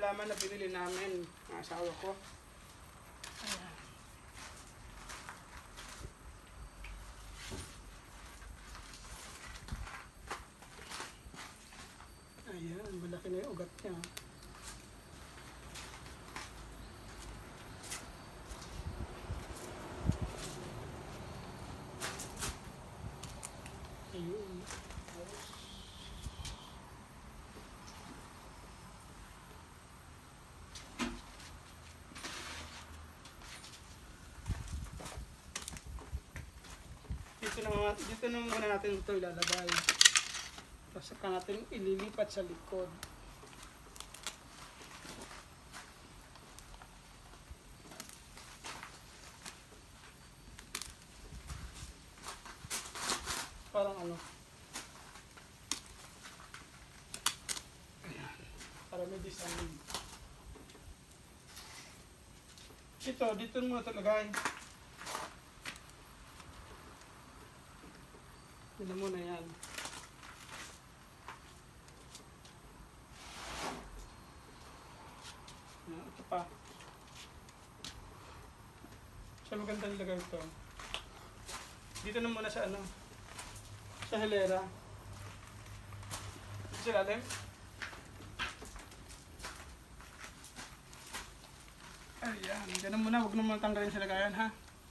halaman na binili namin ng asawa ko. Ayan. Ayan, malaki na yung ugat niya. Ayun. Dito na muna natin ito ilalagay. Tapos saka natin ililipat sa likod. Parang ano. Ayan. Para may design. Dito muna ito lagay. Dito muna yan. Ito pa. Siya maganda nilagay ito. Dito na muna sa ano. Sa hilera. Sa ilalim. Ayan. Ganun muna. Huwag naman tanggalin sa lagayan ha.